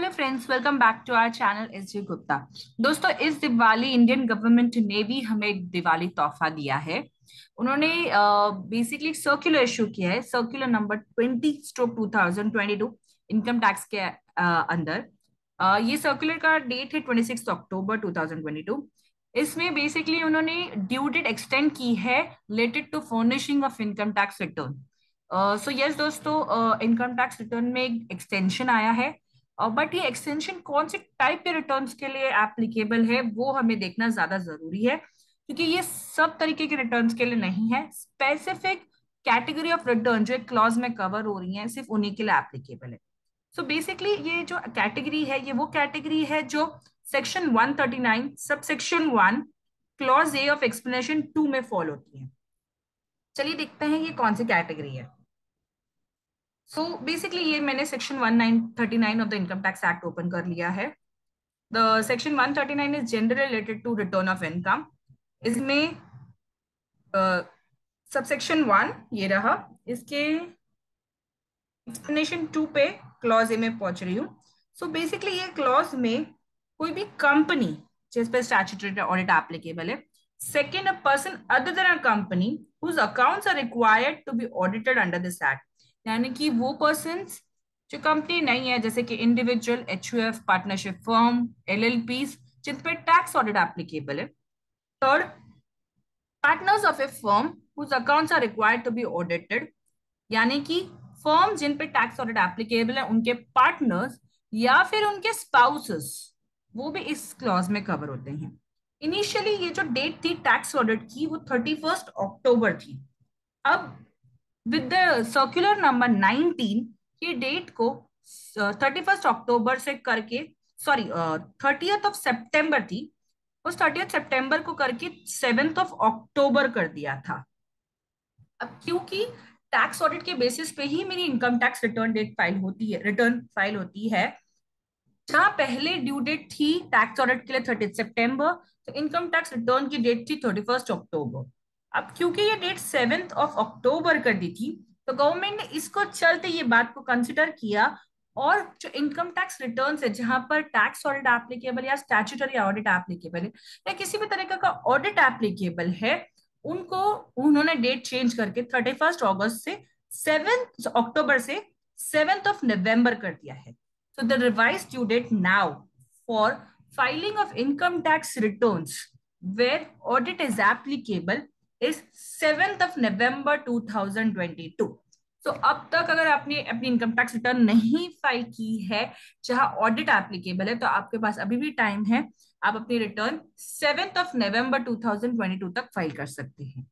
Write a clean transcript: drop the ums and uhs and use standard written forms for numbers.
Hello friends, welcome back to our channel S G Gupta. दोस्तों, इस Diwali Indian government ने भी हमें एक दिवाली तोहफा दिया है। उन्होंने बेसिकली सर्कुलर इशू किया है, सर्कुलर नंबर 20/2022 इनकम टैक्स के अंदर। ये सर्कुलर का डेट है 26 अक्टूबर 2022। इसमें बेसिकली उन्होंने ड्यू डेट एक्सटेंड की है related to furnishing of income tax return. So yes दोस्तों, इनकम टैक्स रिटर्न में एक एक्सटेंशन आया है। बट ये एक्सटेंशन कौन से टाइप के रिटर्न्स के लिए एप्लीकेबल है वो हमें देखना ज्यादा जरूरी है, क्योंकि ये सब तरीके के रिटर्न्स के लिए नहीं है। स्पेसिफिक कैटेगरी ऑफ रिटर्न जो एक क्लॉज में कवर हो रही है सिर्फ उन्हीं के लिए एप्लीकेबल है। सो बेसिकली ये जो कैटेगरी है ये वो कैटेगरी है जो section 139 sub section 1 clause A of explanation 2 में फॉलो होती है। चलिए देखते हैं ये कौन सी कैटेगरी है। सो बेसिकली ये मैंने section 1939 of the income tax act open कर लिया है। The section 139 is generally related to return of income. इसमें सबसेक्शन 1 ये रहा। इसके एक्सप्लेनेशन 2 पे क्लॉज ए में पहुंच रही हूँ। सो बेसिकली ये क्लॉज में कोई भी कंपनी जिस पे स्टैट्यूटरी ऑडिट एप्लीकेबल है, second a person other than a company whose accounts are required to be audited under this act, यानी कि वो पर्सन जो कंपनी नहीं है, जैसे कि individual, HUF, partnership firm, LLP, जिन पे टैक्स ऑडिट एप्लीकेबल है। Third, partners of a firm whose accounts are required to be audited, यानी कि फर्म जिन पे टैक्स ऑडिट एप्लीकेबल है उनके पार्टनर्स या फिर उनके स्पाउसेस, वो भी इस क्लॉज में कवर होते हैं। इनिशियली ये जो डेट थी टैक्स ऑडिट की वो 31 अक्टूबर थी। अब विद द सर्कुलर नंबर 19 ये डेट को 31 अक्टूबर से करके, सॉरी, 30th of September थी, उस 30th September को करके 7th of October कर दिया था। अब क्योंकि टैक्स ऑडिट के बेसिस पे ही मेरी income tax return date file होती है, रिटर्न फाइल होती है। जहां पहले ड्यू डेट थी टैक्स ऑडिट के लिए 30 सितंबर, तो इनकम टैक्स रिटर्न की डेट थी 31 अक्टूबर। अब क्योंकि ये डेट 7th of October कर दी थी, तो गवर्नमेंट ने इसको चलते ये बात को कंसिडर किया। और जो इनकम टैक्स रिटर्न है जहां पर टैक्स ऑडिट एप्लीकेबल या स्टैट्यूटरी ऑडिट एप्लीकेबल है या किसी भी तरीके का ऑडिट एप्लीकेबल है, उनको उन्होंने डेट चेंज करके 31 अगस्त से 7 अक्टूबर से 7th of November कर दिया है। So the revised due date now for filing of income tax returns where audit is applicable is 7th of November 2022. So अब तक अगर आपने अपनी इनकम टैक्स रिटर्न नहीं फाइल की है जहां ऑडिट एप्लीकेबल है, तो आपके पास अभी भी टाइम है। आप अपनी रिटर्न 7th of November 2022 तक फाइल कर सकते हैं।